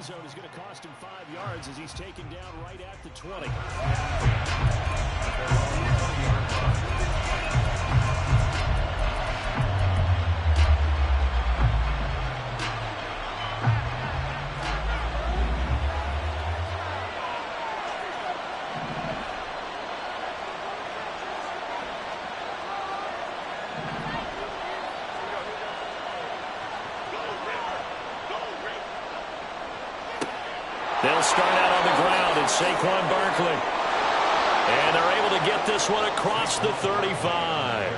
zone is going to cost him 5 yards as he's taken down right at the 20. They'll start out on the ground in Saquon Barkley. And they're able to get this one across the 35.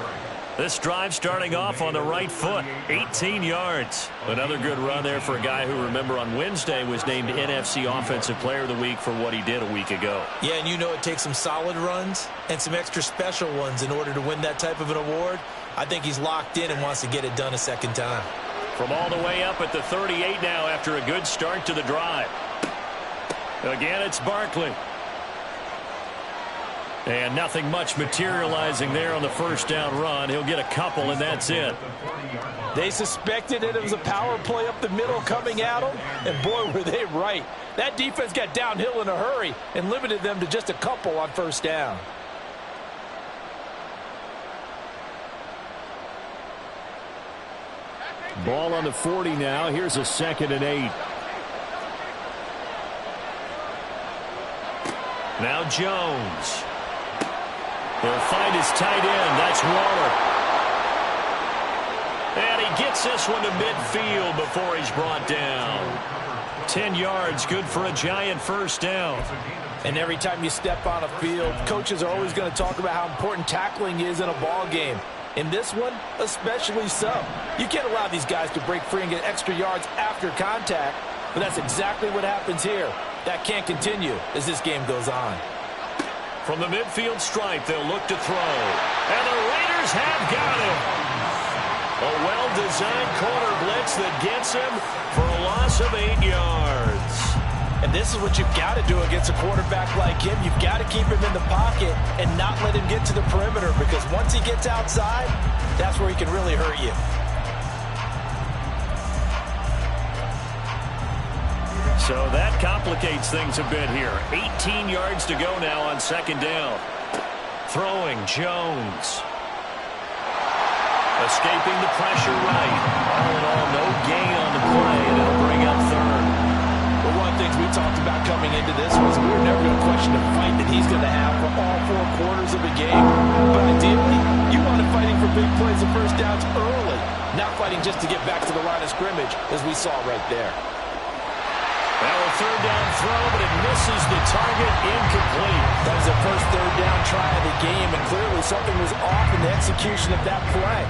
This drive starting off on the right foot. 18 yards. Another good run there for a guy who, remember, on Wednesday was named NFC Offensive Player of the Week for what he did a week ago. Yeah, and you know it takes some solid runs and some extra special ones in order to win that type of an award. I think he's locked in and wants to get it done a second time. From all the way up at the 38 now after a good start to the drive. Again, it's Barkley. And nothing much materializing there on the first down run. He'll get a couple, and that's it. They suspected it was a power play up the middle coming at them, and boy, were they right. That defense got downhill in a hurry and limited them to just a couple on first down. Ball on the 40 now. Here's a 2nd and 8. Now Jones. He'll find his tight end. That's Waller. And he gets this one to midfield before he's brought down. 10 yards, good for a giant first down. And every time you step on a field, coaches are always going to talk about how important tackling is in a ball game. In this one, especially so. You can't allow these guys to break free and get extra yards after contact, but that's exactly what happens here. That can't continue as this game goes on. From the midfield stripe, they'll look to throw. And the Raiders have got him. A well-designed corner blitz that gets him for a loss of 8 yards. And this is what you've got to do against a quarterback like him. You've got to keep him in the pocket and not let him get to the perimeter, because once he gets outside, that's where he can really hurt you. So that complicates things a bit here. 18 yards to go now on second down. Throwing, Jones. Escaping the pressure right. All in all, no gain on the play, and it'll bring up third. Well, one of the things we talked about coming into this was we were never going to question the fight that he's going to have for all 4 quarters of the game. But ideally, you want him fighting for big plays and first downs early, not fighting just to get back to the line of scrimmage, as we saw right there. Now a third down throw, but it misses the target, incomplete. That was the first third down try of the game, and clearly something was off in the execution of that play.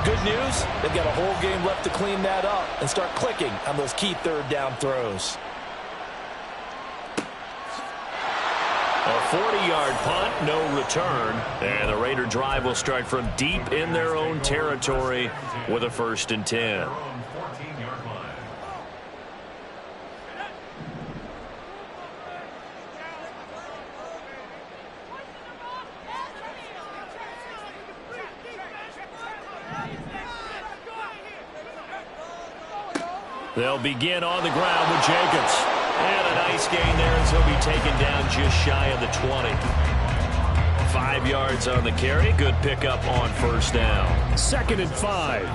Good news, they've got a whole game left to clean that up and start clicking on those key third down throws. A 40-yard punt, no return, and the Raider drive will start from deep in their own territory with a 1st and 10. They'll begin on the ground with Jacobs. And a nice gain there as he'll be taken down just shy of the 20. 5 yards on the carry. Good pickup on first down. 2nd and 5.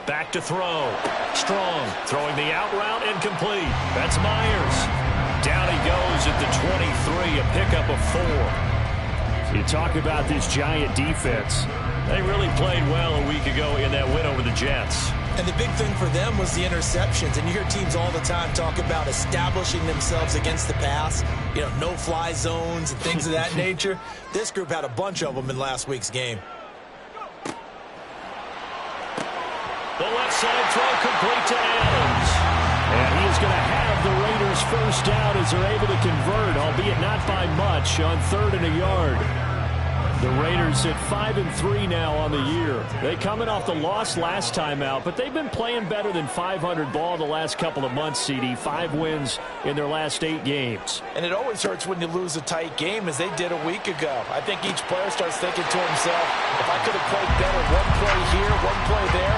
Back to throw. Strong throwing the out route, incomplete. That's Myers. Down he goes at the 23, a pickup of 4. You talk about this giant defense. They really played well a week ago in that win over the Jets. And the big thing for them was the interceptions. And you hear teams all the time talk about establishing themselves against the pass. You know, no-fly zones and things of that nature. This group had a bunch of them in last week's game. The left side throw complete to Adams. And he is going to have the Raiders first down as they're able to convert, albeit not by much, on 3rd and a yard. The Raiders at 5-3 now on the year. They coming off the loss last time out, but they've been playing better than 500 ball the last couple of months, CD. 5 wins in their last 8 games. And it always hurts when you lose a tight game, as they did a week ago. I think each player starts thinking to himself, if I could have played better here, one play there,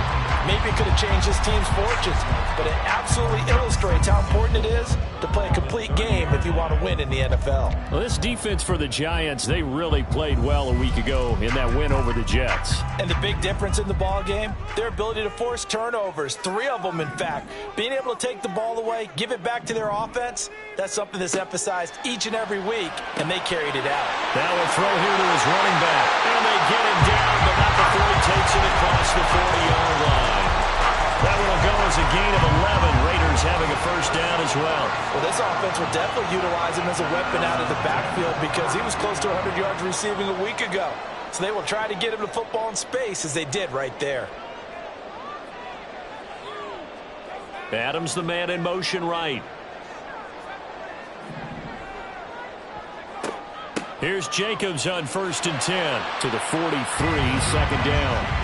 maybe it could have changed his team's fortunes. But it absolutely illustrates how important it is to play a complete game if you want to win in the NFL. Well, this defense for the Giants, they really played well a week ago in that win over the Jets. And the big difference in the ball game, their ability to force turnovers, 3 of them in fact. Being able to take the ball away, give it back to their offense, that's something that's emphasized each and every week, and they carried it out. Now a throw here to his running back. And they get him down, but not before he takes it across the 40-yard line. That will go as a gain of 11. Raiders having a first down as well. Well, this offense will definitely utilize him as a weapon out of the backfield because he was close to 100 yards receiving a week ago. So they will try to get him the football in space as they did right there. Adams the man in motion right. Here's Jacobs on 1st and 10 to the 43, second down.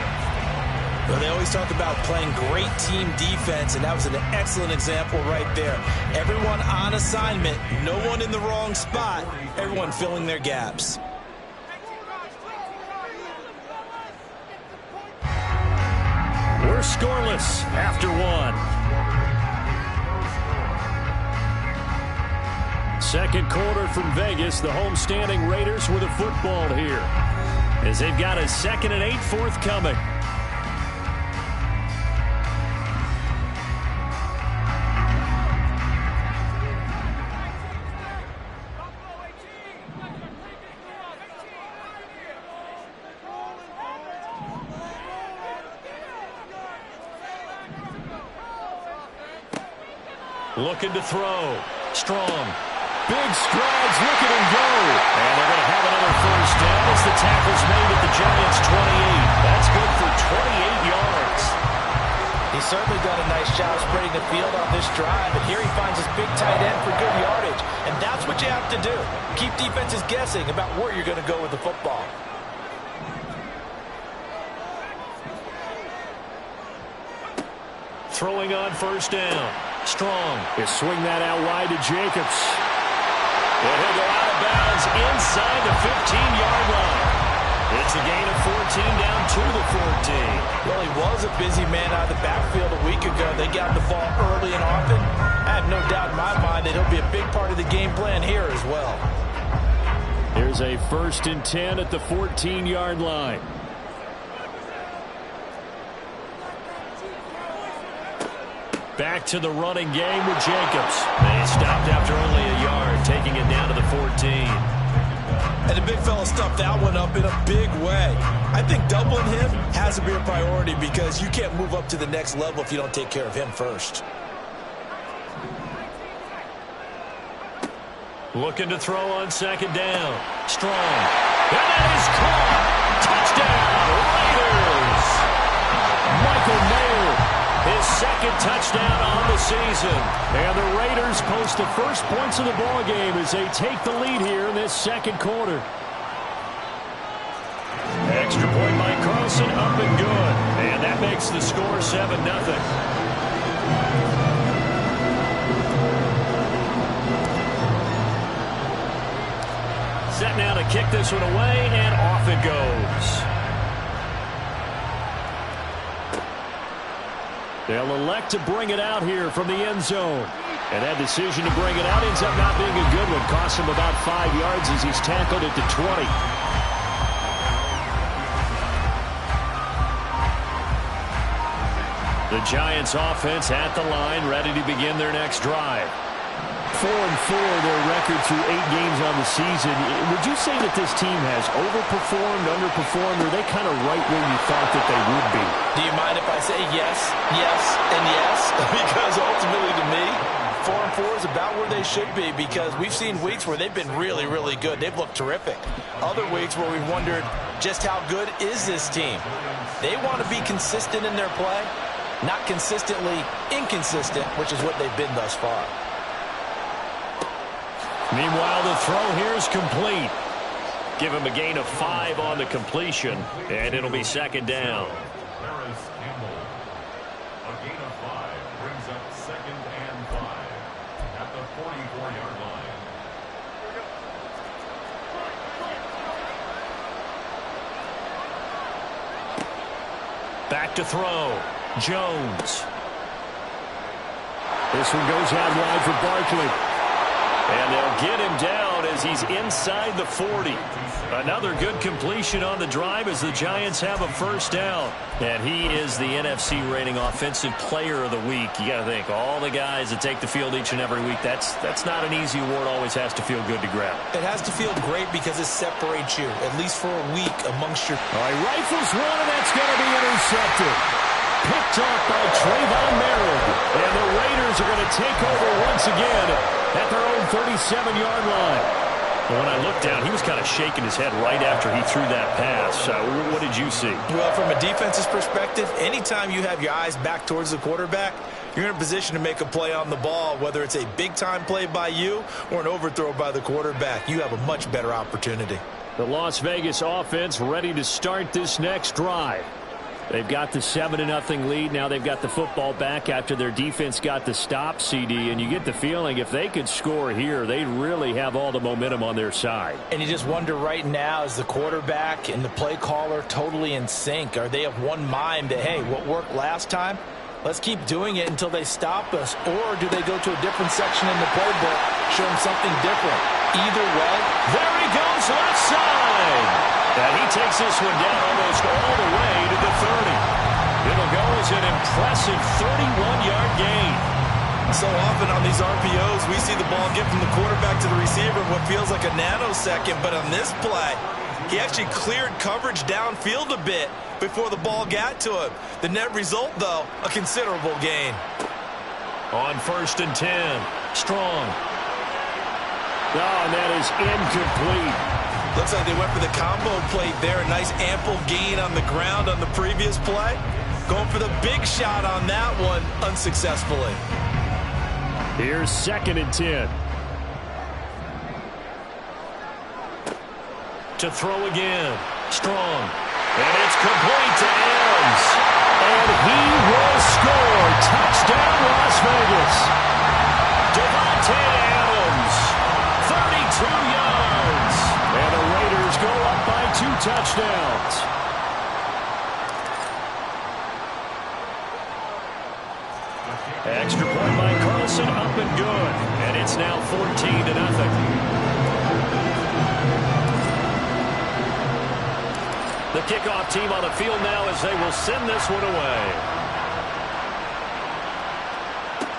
Well, they always talk about playing great team defense, and that was an excellent example right there. Everyone on assignment, no one in the wrong spot, everyone filling their gaps. We're scoreless after 1. Second quarter from Vegas, the homestanding Raiders with a football here as they've got a 2nd and 8 forthcoming. Looking to throw. Strong. Big strides. Look at him go. And they're going to have another first down as the tackle's made at the Giants' 28. That's good for 28 yards. He's certainly done a nice job spreading the field on this drive. And here he finds his big tight end for good yardage. And that's what you have to do. Keep defenses guessing about where you're going to go with the football. Throwing on first down. Strong. They swing that out wide to Jacobs. And he'll go out of bounds inside the 15-yard line. It's a gain of 14 down to the 14. Well, he was a busy man out of the backfield a week ago. They got the ball early and often. I have no doubt in my mind that he'll be a big part of the game plan here as well. Here's a 1st and 10 at the 14-yard line. Back to the running game with Jacobs. They stopped after only a yard, taking it down to the 14. And the big fella stuffed that one up in a big way. I think doubling him has to be a priority because you can't move up to the next level if you don't take care of him first. Looking to throw on 2nd down. Strong. And that is caught. Touchdown, Raiders. Michael Mayer. His 2nd touchdown on the season. And the Raiders post the first points of the ball game as they take the lead here in this 2nd quarter. Extra point by Carlson, up and good. And that makes the score 7-0. Set now to kick this one away, and off it goes. They'll elect to bring it out here from the end zone. And that decision to bring it out ends up not being a good one. Costs him about 5 yards as he's tackled at the 20. The Giants offense at the line, ready to begin their next drive. 4-4 their record through 8 games on the season. Would you say that this team has overperformed, underperformed, or are they kind of right where you thought that they would be? Do you mind if I say yes, yes, and yes? Because ultimately to me, 4-4 is about where they should be because we've seen weeks where they've been really, really good. They've looked terrific. Other weeks where we've wondered just how good is this team. They want to be consistent in their play, not consistently inconsistent, which is what they've been thus far. Meanwhile, the throw here is complete. Give him a gain of 5 on the completion, and it'll be 2nd down. A gain of 5 brings up 2nd and 5 at the 44-yard line. Back to throw. Jones. This one goes out wide for Barkley. And they'll get him down as he's inside the 40. Another good completion on the drive as the Giants have a first down. And he is the NFC rating Offensive Player of the Week. You got to think, all the guys that take the field each and every week, that's not an easy award. Always has to feel good to grab. It has to feel great because it separates you, at least for a week, amongst your... All right, rifles one, and that's going to be intercepted. Picked off by Trayvon Merritt. And the Raiders are going to take over once again at their own 37-yard line. And when I looked down, he was kind of shaking his head right after he threw that pass. What did you see? Well, from a defense's perspective, anytime you have your eyes back towards the quarterback, you're in a position to make a play on the ball, whether it's a big-time play by you or an overthrow by the quarterback. You have a much better opportunity. The Las Vegas offense ready to start this next drive. They've got the 7-0 lead. Now they've got the football back after their defense got the stop, CD. And you get the feeling if they could score here, they really have all the momentum on their side. And you just wonder right now, is the quarterback and the play caller totally in sync? Are they of one mind that, hey, what worked last time? Let's keep doing it until they stop us. Or do they go to a different section in the playbook, show them something different? Either way, there he goes left side. And he takes this one down almost all the way to the 30. It'll go as an impressive 31-yard gain. So often on these RPOs, we see the ball get from the quarterback to the receiver in what feels like a nanosecond. But on this play, he actually cleared coverage downfield a bit before the ball got to him. The net result, though, a considerable gain. On 1st and 10, Strong. Oh, and that is incomplete. Looks like they went for the combo plate there. A nice ample gain on the ground on the previous play. Going for the big shot on that one unsuccessfully. Here's 2nd and 10. To throw again. Strong. And it's complete to Adams. And he will score. Touchdown, Las Vegas. Devontae Adams. 32 yards. And the Raiders go up by 2 touchdowns. Extra point by Carlson, up and good. And it's now 14-0. The kickoff team on the field now as they will send this one away.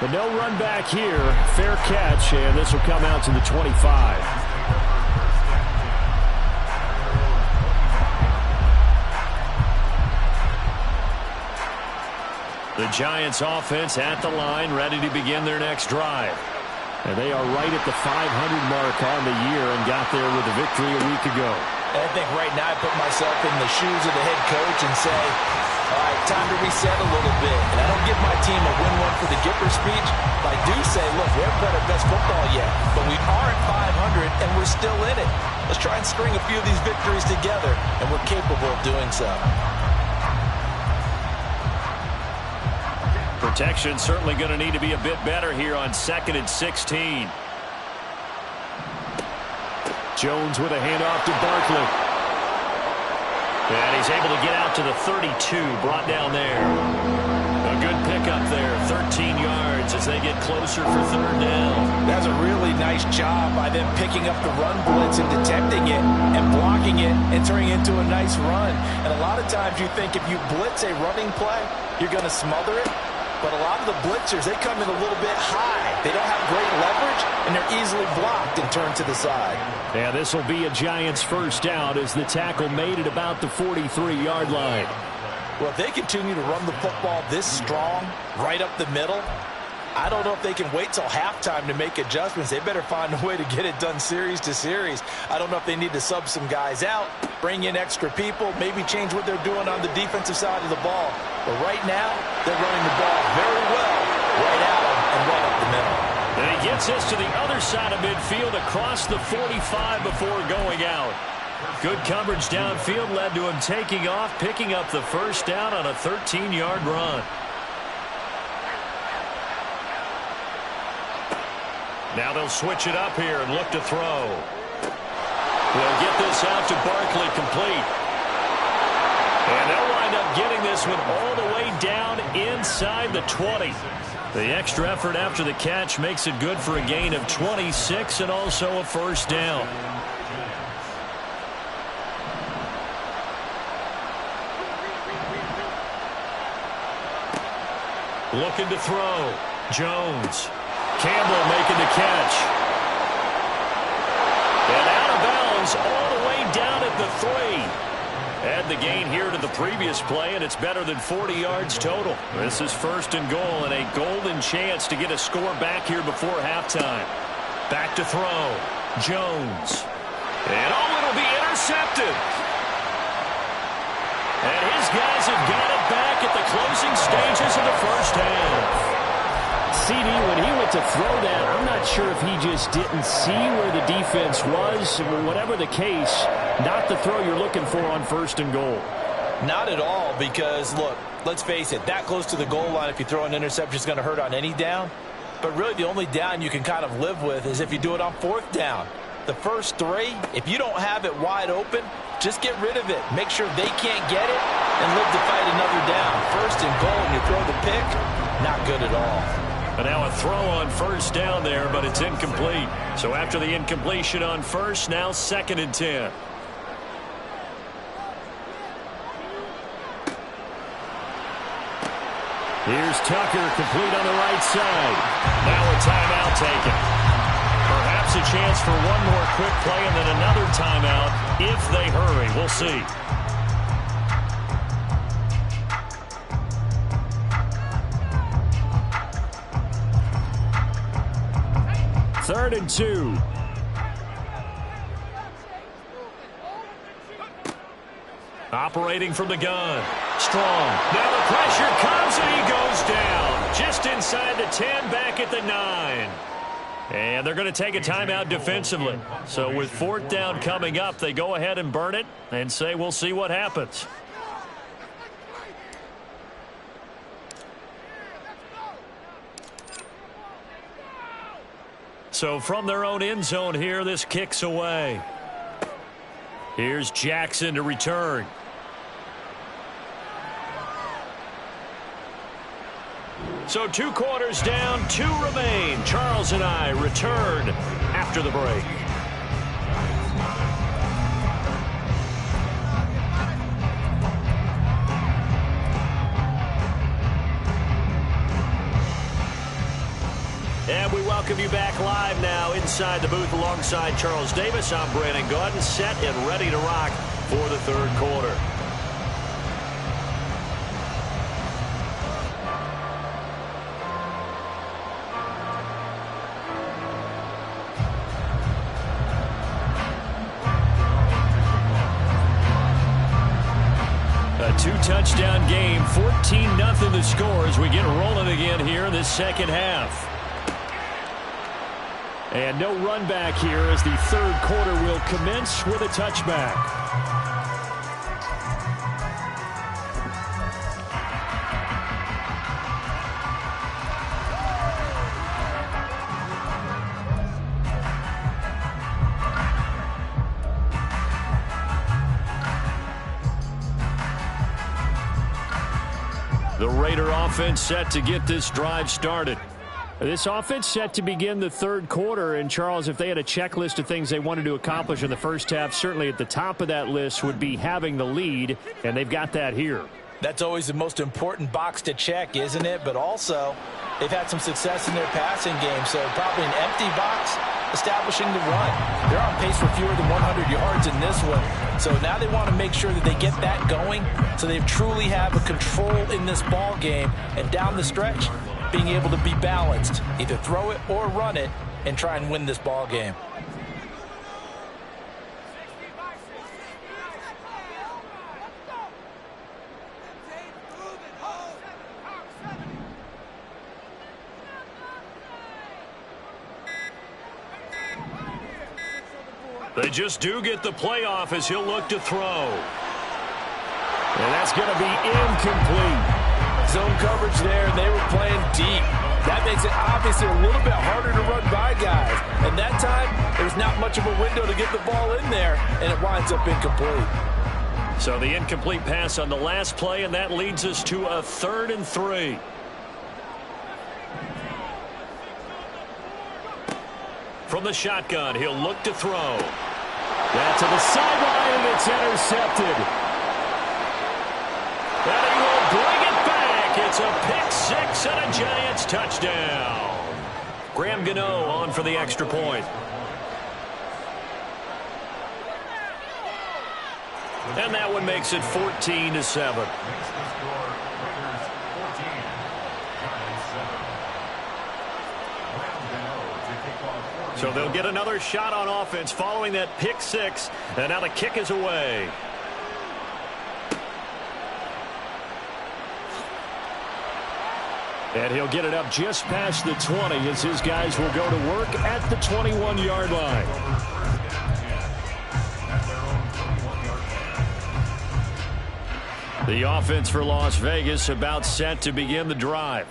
But no run back here. Fair catch, and this will come out to the 25. The Giants offense at the line, ready to begin their next drive. And they are right at the 500 mark on the year and got there with a victory a week ago. And I think right now I put myself in the shoes of the head coach and say, all right, time to reset a little bit. And I don't give my team a win one for the Gipper speech, but I do say, look, we haven't played our best football yet, but we are at 500 and we're still in it. Let's try and string a few of these victories together, and we're capable of doing so. Protection certainly going to need to be a bit better here on 2nd and 16. Jones with a handoff to Barkley. And he's able to get out to the 32, brought down there. A good pickup there, 13 yards as they get closer for 3rd down. That's a really nice job by them picking up the run blitz and detecting it and blocking it and turning it into a nice run. And a lot of times you think if you blitz a running play, you're going to smother it. But a lot of the blitzers, they come in a little bit high. They don't have great leverage, and they're easily blocked and turned to the side. Yeah, this will be a Giants first down as the tackle made at about the 43-yard line. Well, if they continue to run the football this strong, right up the middle, I don't know if they can wait till halftime to make adjustments. They better find a way to get it done series to series. I don't know if they need to sub some guys out, bring in extra people, maybe change what they're doing on the defensive side of the ball. But right now, they're running the ball very well right at them and right up the middle. And he gets this to the other side of midfield across the 45 before going out. Good coverage downfield led to him taking off, picking up the first down on a 13-yard run. Now they'll switch it up here and look to throw. They'll get this out to Barkley complete. And they'll wind up getting this this one all the way down inside the 20. The extra effort after the catch makes it good for a gain of 26 and also a first down. Looking to throw. Jones. Campbell making the catch. And out of bounds all the way down at the 3. Add the gain here to the previous play, and it's better than 40 yards total. This is first and goal, and a golden chance to get a score back here before halftime. Back to throw. Jones. And it'll be intercepted. And his guys have got it back at the closing stages of the first half. CD, when he went to throw that, I'm not sure if he just didn't see where the defense was. Whatever the case, not the throw you're looking for on first and goal. Not at all, because, look, let's face it, that close to the goal line, if you throw an interception, is going to hurt on any down. But really, the only down you can kind of live with is if you do it on fourth down. The first 3, if you don't have it wide open, just get rid of it. Make sure they can't get it and live to fight another down. First and goal, and you throw the pick, not good at all. And now a throw on first down there, but it's incomplete. So after the incompletion on first, now 2nd and 10. Here's Tucker, complete on the right side. Now a timeout taken. Perhaps a chance for one more quick play and then another timeout if they hurry. We'll see. Third and 2. Operating from the gun. Strong. Now the pressure comes and he goes down. Just inside the 10, back at the 9. And they're going to take a timeout defensively. So with 4th down coming up, they go ahead and burn it and say we'll see what happens. So from their own end zone here, this kicks away. Here's Jackson to return. So 2 quarters down, 2 remain. Charles and I return after the break. And we welcome you back live now inside the booth alongside Charles Davis. I'm Brandon Gaudin, set and ready to rock for the 3rd quarter. A 2-touchdown game, 14-0 the score as we get rolling again here in this second half. And no run back here as the 3rd quarter will commence with a touchback. The Raider offense set to get this drive started. This offense set to begin the 3rd quarter, and Charles, if they had a checklist of things they wanted to accomplish in the first half, certainly at the top of that list would be having the lead, and they've got that here. That's always the most important box to check, isn't it? But also, they've had some success in their passing game, so probably an empty box establishing the run. They're on pace for fewer than 100 yards in this one, so now they want to make sure that they get that going so they truly have a control in this ball game, and down the stretch, being able to be balanced, either throw it or run it, and try and win this ball game. They just do get the playoff as he'll look to throw. And that's going to be incomplete. Zone coverage there, and they were playing deep. That makes it obviously a little bit harder to run by guys. And that time, there's not much of a window to get the ball in there, and it winds up incomplete. So the incomplete pass on the last play, and that leads us to a 3rd and 3. From the shotgun, he'll look to throw. That to the sideline, and it's intercepted. And he will bring it back. It's a pick-6 and a Giants touchdown. Graham Gano on for the extra point. And that one makes it 14-7. So they'll get another shot on offense following that pick-6, and now the kick is away. And he'll get it up just past the 20 as his guys will go to work at the 21-yard line. The offense for Las Vegas about set to begin the drive.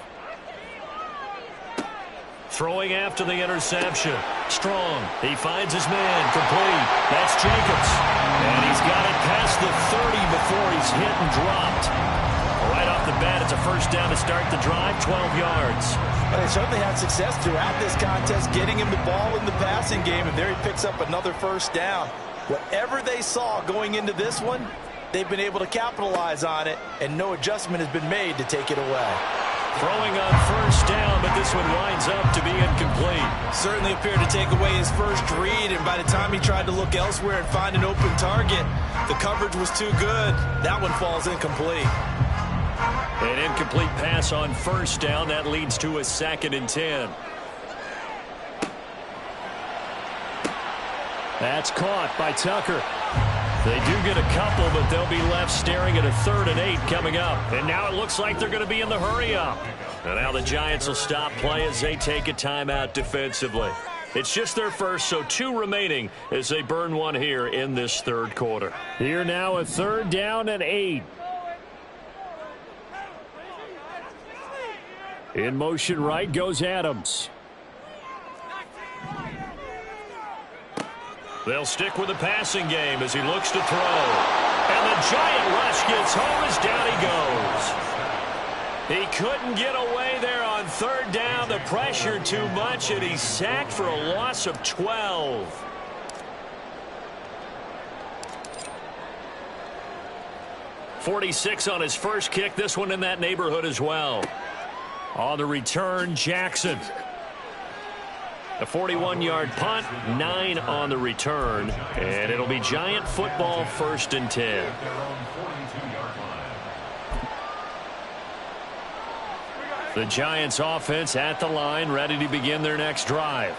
Throwing after the interception. Strong. He finds his man. Complete. That's Jacobs. And he's got it past the 30 before he's hit and dropped. Right off the bat, it's a first down to start the drive, 12 yards. Well, they certainly had success throughout this contest, getting him the ball in the passing game, and there he picks up another first down. Whatever they saw going into this one, they've been able to capitalize on it, and no adjustment has been made to take it away. Throwing on first down, but this one winds up to be incomplete. Certainly appeared to take away his first read, and by the time he tried to look elsewhere and find an open target, the coverage was too good. That one falls incomplete. An incomplete pass on first down. That leads to a 2nd and 10. That's caught by Tucker. They do get a couple, but they'll be left staring at a 3rd and 8 coming up. And now it looks like they're going to be in the hurry-up. And now the Giants will stop play as they take a timeout defensively. It's just their first, so 2 remaining as they burn one here in this 3rd quarter. Here now a 3rd down and 8. In motion right goes Adams. They'll stick with the passing game as he looks to throw. And the giant rush gets home as down he goes. He couldn't get away there on 3rd down. The pressure too much, and he's sacked for a loss of 12. .46 on his first kick. This one in that neighborhood as well. On the return, Jackson. A 41-yard punt, 9 on the return, and it'll be Giant football 1st and 10. The Giants offense at the line, ready to begin their next drive.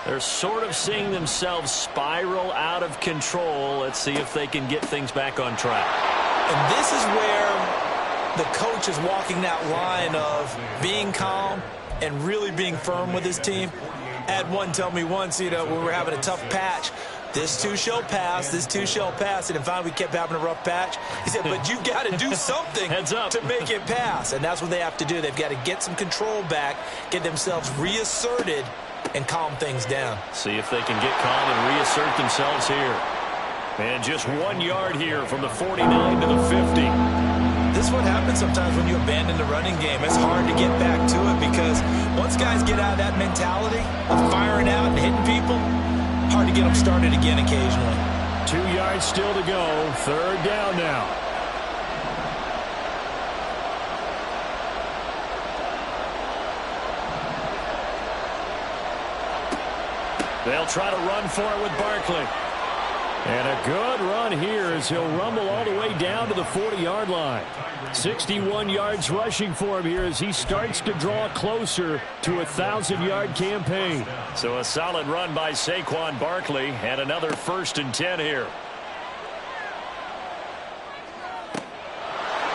They're sort of seeing themselves spiral out of control. Let's see if they can get things back on track. And this is where the coach is walking that line of being calm and really being firm with his team. I had one tell me once, when we were having a tough patch, this too shall pass, this too shall pass, and finally we kept having a rough patch. He said, but you got to do something to make it pass, and that's what they have to do. They've got to get some control back, get themselves reasserted, and calm things down. See if they can get calm and reassert themselves here. And just 1 yard here from the 49 to the 50. This is what happens sometimes when you abandon the running game. It's hard to get back to it because once guys get out of that mentality of firing out and hitting people, hard to get them started again occasionally. 2 yards still to go. 3rd down now. They'll try to run for it with Barkley. And a good run here as he'll rumble all the way down to the 40-yard line. 61 yards rushing for him here as he starts to draw closer to a 1,000-yard campaign. So a solid run by Saquon Barkley and another 1st and 10 here.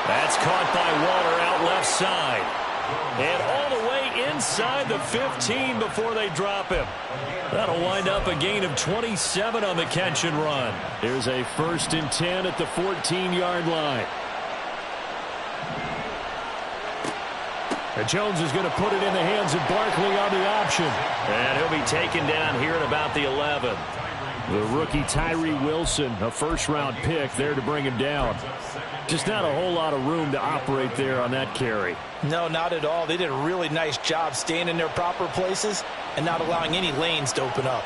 That's caught by Waller out left side. And all the way inside the 15 before they drop him. That'll wind up a gain of 27 on the catch and run. Here's a 1st and 10 at the 14-yard line. And Jones is going to put it in the hands of Barkley on the option. And he'll be taken down here at about the 11. The rookie Tyree Wilson, a first-round pick there to bring him down. Just not a whole lot of room to operate there on that carry. No, not at all. They did a really nice job staying in their proper places and not allowing any lanes to open up.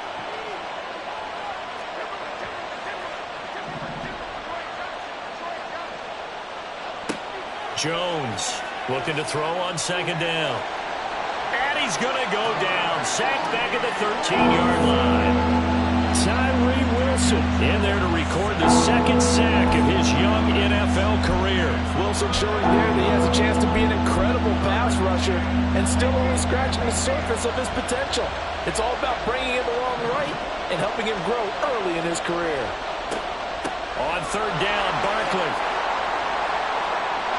Jones looking to throw on second down. And he's going to go down. Sacked back at the 13-yard line. Tyree Wilson in there to record the second sack of his young NFL career. Wilson showing there that he has a chance to be an incredible pass rusher and still only scratching the surface of his potential. It's all about bringing him along right and helping him grow early in his career. On third down, Barkley.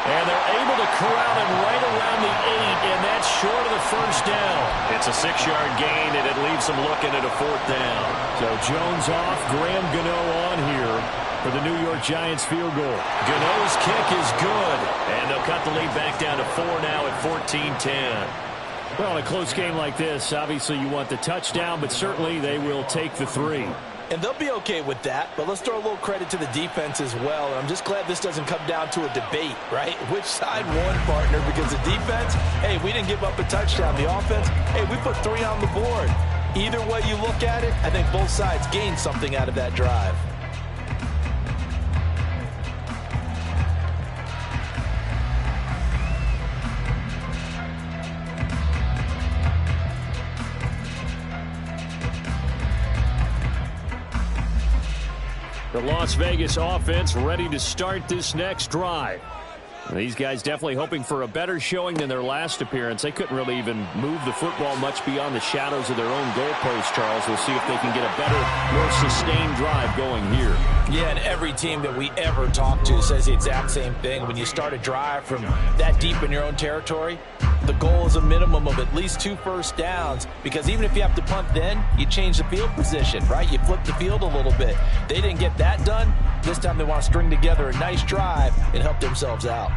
And they're able to corral him right around the 8, and that's short of the first down. It's a 6-yard gain, and it leaves them looking at a fourth down. So Jones off, Graham Gano on here for the New York Giants field goal. Gano's kick is good, and they'll cut the lead back down to 4 now at 14-10. Well, in a close game like this, obviously you want the touchdown, but certainly they will take the 3. And they'll be okay with that, but let's throw a little credit to the defense as well. And I'm just glad this doesn't come down to a debate, right? Which side won, partner? Because the defense, hey, we didn't give up a touchdown. The offense, hey, we put 3 on the board. Either way you look at it, I think both sides gained something out of that drive. The Las Vegas offense ready to start this next drive. These guys definitely hoping for a better showing than their last appearance. They couldn't really even move the football much beyond the shadows of their own goalpost, Charles. We'll see if they can get a better, more sustained drive going here. Yeah, and every team that we ever talk to says the exact same thing. When you start a drive from that deep in your own territory, the goal is a minimum of at least 2 first downs, because even if you have to punt then, you change the field position, right? You flip the field a little bit. They didn't get that done. This time they want to string together a nice drive and help themselves out.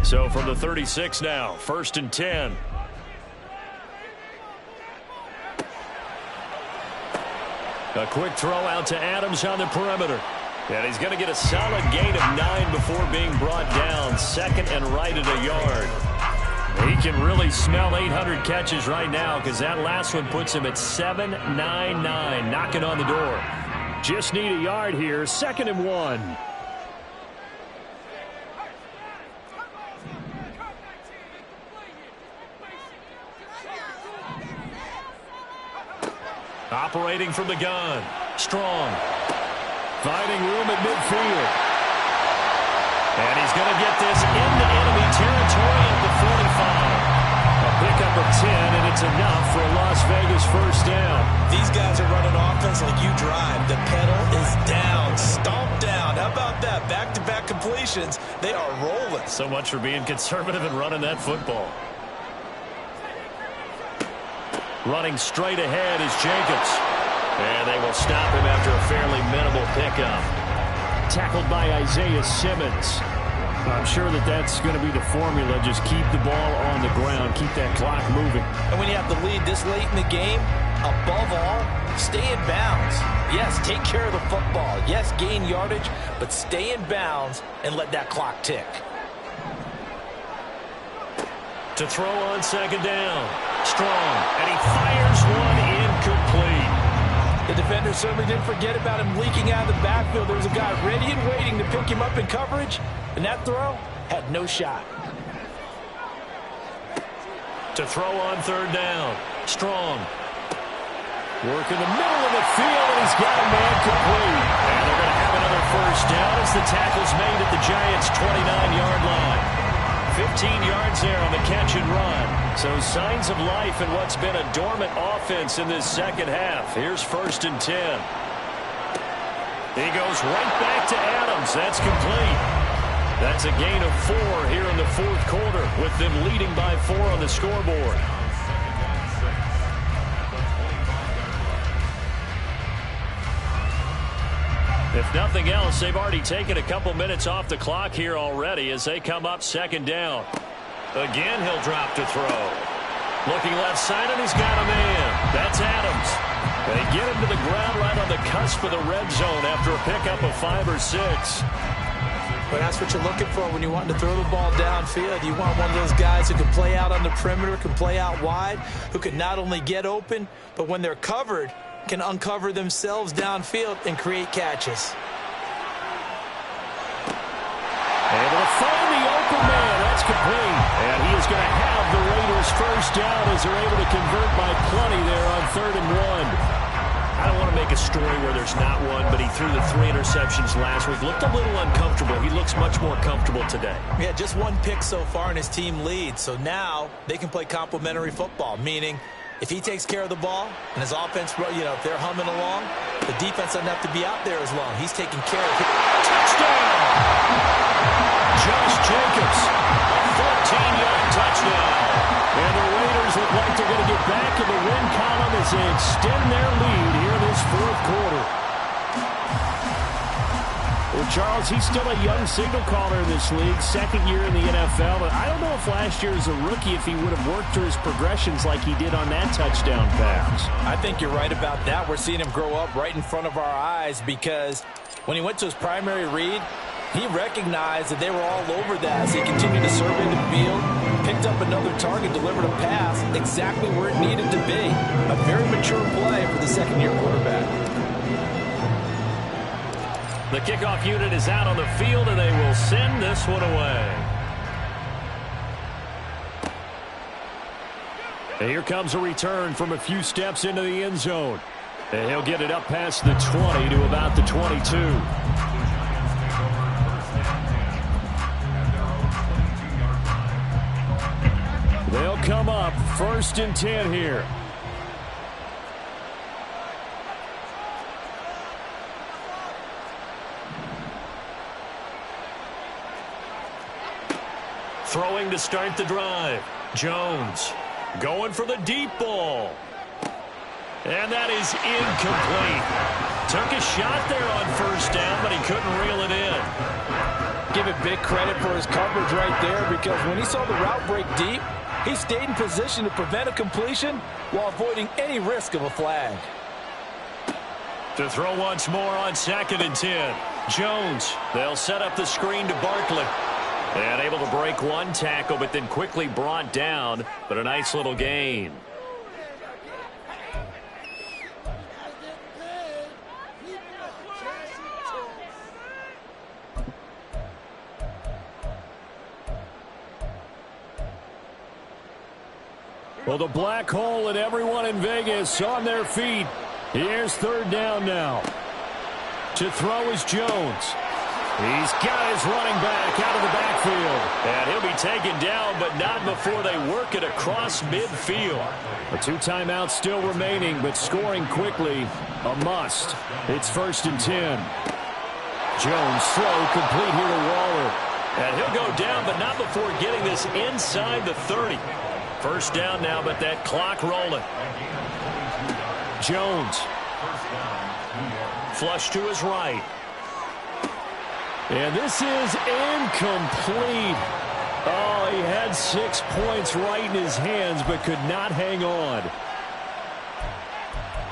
So from the 36 now, 1st and 10. A quick throw out to Adams on the perimeter. And he's going to get a solid gain of 9 before being brought down. Second and right at a yard. He can really smell 800 catches right now, because that last one puts him at 799, knocking on the door. Just need a yard here. 2nd and 1. Operating from the gun. Strong. Finding room at midfield. And he's going to get this into enemy territory at the 45. A pickup of 10, and it's enough for a Las Vegas first down. These guys are running offense like you drive. The pedal is down. Stomp down. How about that? Back-to-back completions. They are rolling. So much for being conservative and running that football. Running straight ahead is Jacobs. And they will stop him after a fairly minimal pickup. Tackled by Isaiah Simmons. I'm sure that's going to be the formula. Just keep the ball on the ground. Keep that clock moving. And when you have the lead this late in the game, above all, stay in bounds. Yes, take care of the football. Yes, gain yardage, but stay in bounds and let that clock tick. To throw on second down. Strong. And he fires one incomplete. The defender certainly didn't forget about him leaking out of the backfield. There was a guy ready and waiting to pick him up in coverage, and that throw had no shot. To throw on third down. Strong. Work in the middle of the field, and he's got a man complete. And they're going to have another first down as the tackle's made at the Giants' 29-yard line. 15 yards there on the catch and run. So signs of life in what's been a dormant offense in this second half. Here's 1st and 10. He goes right back to Adams. That's complete. That's a gain of 4 here in the 4th quarter, with them leading by 4 on the scoreboard. If nothing else, they've already taken a couple minutes off the clock here already as they come up 2nd down. Again, he'll drop to throw. Looking left side, and he's got a man. That's Adams. They get him to the ground right on the cusp of the red zone after a pickup of 5 or 6. But that's what you're looking for when you want to throw the ball downfield. You want one of those guys who can play out on the perimeter, can play out wide, who can not only get open, but when they're covered, can uncover themselves downfield and create catches. Able to find the open man. That's complete. And he is going to have the Raiders first down as they're able to convert by plenty there on 3rd and 1. I don't want to make a story where there's not one, but he threw the 3 interceptions last week. Looked a little uncomfortable. He looks much more comfortable today. Yeah, just 1 pick so far and his team leads. So now they can play complementary football, meaning if he takes care of the ball and his offense, if they're humming along, the defense doesn't have to be out there as long. He's taking care of it. Touchdown! Josh Jacobs, a 14-yard touchdown. And the Raiders look like they're going to get back in the win column as they extend their lead here in this 4th quarter. Well, Charles, he's still a young signal caller in this league, 2nd year in the NFL. But I don't know if last year as a rookie, if he would have worked through his progressions like he did on that touchdown pass. I think you're right about that. We're seeing him grow up right in front of our eyes because when he went to his primary read, he recognized that they were all over that as he continued to survey the field, picked up another target, delivered a pass exactly where it needed to be. A very mature play for the 2nd-year quarterback. The kickoff unit is out on the field, and they will send this one away. And here comes a return from a few steps into the end zone. And he'll get it up past the 20 to about the 22. They'll come up 1st and 10 here. Throwing to start the drive. Jones going for the deep ball. And that is incomplete. Took a shot there on 1st down, but he couldn't reel it in. Give it big credit for his coverage right there because when he saw the route break deep, he stayed in position to prevent a completion while avoiding any risk of a flag. To throw once more on 2nd and 10. Jones, they'll set up the screen to Barkley. And able to break 1 tackle, but then quickly brought down. But a nice little gain. Well, the black hole and everyone in Vegas on their feet. Here's 3rd down now. To throw is Jones. He's got his running back out of the backfield. And he'll be taken down, but not before they work it across midfield. The 2 timeouts still remaining, but scoring quickly, a must. It's 1st and 10. Jones throw complete here to Waller. And he'll go down, but not before getting this inside the 30. 1st down now, but that clock rolling. Jones. Flush to his right. And this is incomplete. Oh, he had 6 points right in his hands, but could not hang on.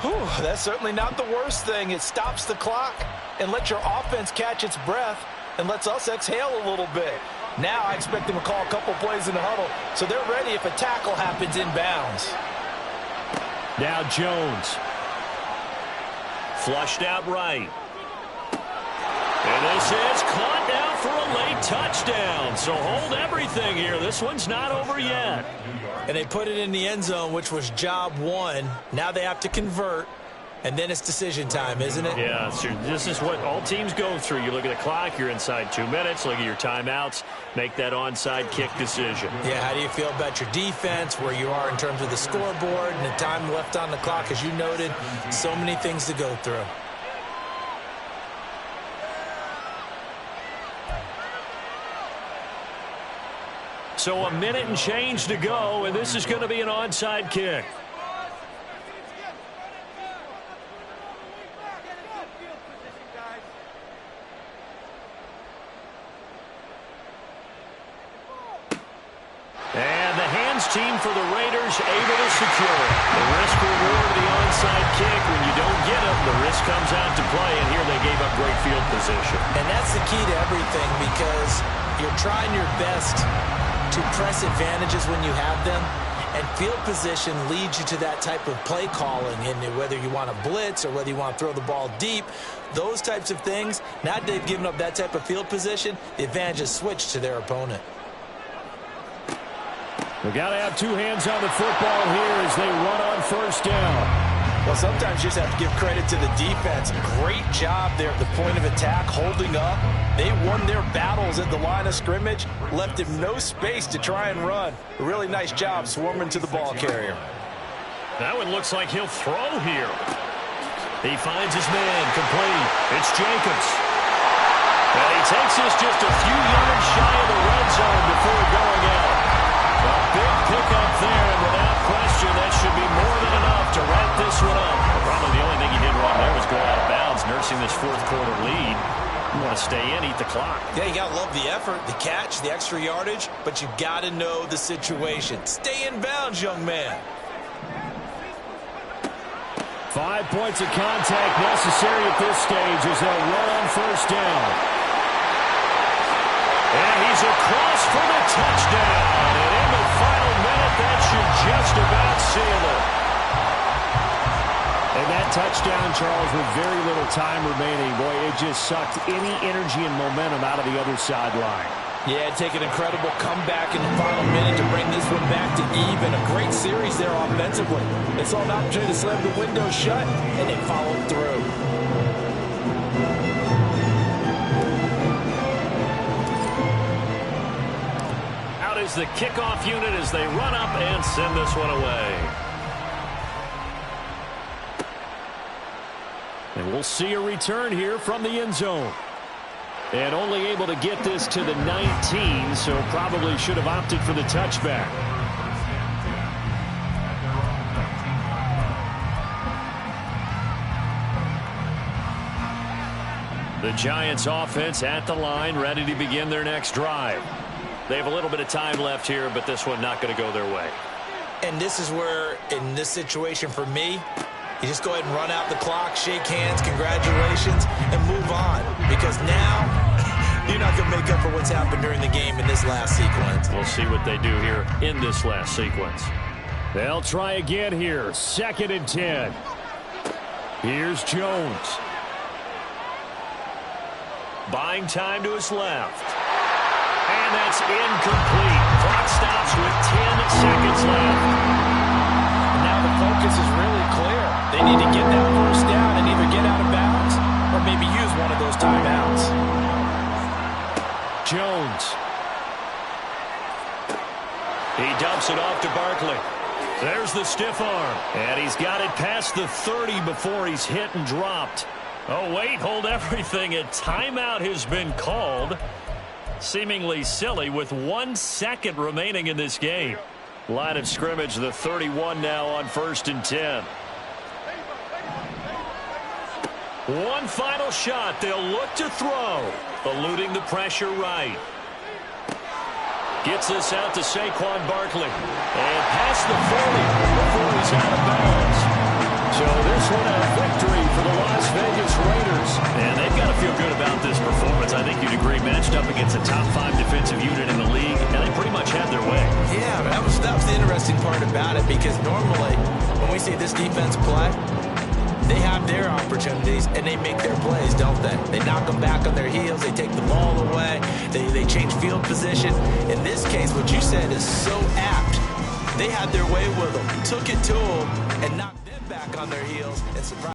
Whew, that's certainly not the worst thing. It stops the clock and lets your offense catch its breath and lets us exhale a little bit. Now I expect them to call a couple plays in the huddle, so they're ready if a tackle happens inbounds. Now Jones. Flushed out right. And this is caught now for a late touchdown. So hold everything here. This one's not over yet. And they put it in the end zone, which was job 1. Now they have to convert. And then it's decision time, isn't it? Yeah, this is what all teams go through. You look at the clock, you're inside 2 minutes. Look at your timeouts. Make that onside kick decision. Yeah, how do you feel about your defense, where you are in terms of the scoreboard and the time left on the clock? As you noted, so many things to go through. So a minute and change to go, and this is going to be an onside kick. team for the Raiders able to secure it. The risk reward of the onside kick. When you don't get it, the risk comes out to play, and here they gave up great field position. And that's the key to everything, because you're trying your best to press advantages when you have them, and field position leads you to that type of play calling, and whether you want to blitz or whether you want to throw the ball deep, those types of things. Now that they've given up that type of field position, the advantage is switched to their opponent. We got to have two hands on the football here as they run on first down. Well, sometimes you just have to give credit to the defense. Great job there at the point of attack, holding up. They won their battles at the line of scrimmage, left him no space to try and run. A really nice job swarming to the ball carrier. That one looks like he'll throw here. He finds his man, complete. It's Jacobs. And he takes this just a few yards shy of the red zone before going out. A big pickup there, and without question, that should be more than enough to wrap this one up. Probably the only thing he did wrong there was go out of bounds, nursing this fourth quarter lead. You want to stay in, eat the clock. Yeah, you got to love the effort, the catch, the extra yardage, but you got to know the situation. Stay in bounds, young man. 5 points of contact necessary at this stage as they'll run on first down. And he's across for the touchdown. And in the final minute, that should just about seal it. And that touchdown, Charles, with very little time remaining, boy, it just sucked any energy and momentum out of the other sideline. Yeah, take an incredible comeback in the final minute to bring this one back to even. A great series there offensively. They saw an opportunity to slam the window shut, and they followed through. Out is the kickoff unit as they run up and send this one away. And we'll see a return here from the end zone. And only able to get this to the 19, so probably should have opted for the touchback. The Giants offense at the line, ready to begin their next drive. They have a little bit of time left here, but this one not going to go their way. And this is where, in this situation for me, you just go ahead and run out the clock, shake hands, congratulations, and move on. Because now, you're not going to make up for what's happened during the game in this last sequence. We'll see what they do here in this last sequence. They'll try again here. 2nd and 10. Here's Jones. Buying time to his left. And that's incomplete. Clock stops with 10 seconds left. Now the focus is really clear. They need to get that first down and either get out of bounds or maybe use one of those timeouts. Jones. He dumps it off to Barkley. There's the stiff arm. And he's got it past the 30 before he's hit and dropped. Oh, wait, hold everything. A timeout has been called. Seemingly silly with 1 second remaining in this game. Line of scrimmage, the 31 now on 1st and 10. One final shot. They'll look to throw. Eluding the pressure right. Gets this out to Saquon Barkley. And past the 40 before he's out of bounds. So this one a victory for the Las Vegas Raiders. And they've got to feel good about this performance. I think you'd agree, matched up against a top 5 defensive unit in the league, and they pretty much had their way. Yeah, that was the interesting part about it, because normally when we see this defense play, they have their opportunities and they make their plays, don't they? They knock them back on their heels. They take the ball away. They change field position. In this case, what you said is so apt. They had their way with them, took it to them, and knocked them back on their heels and surprised.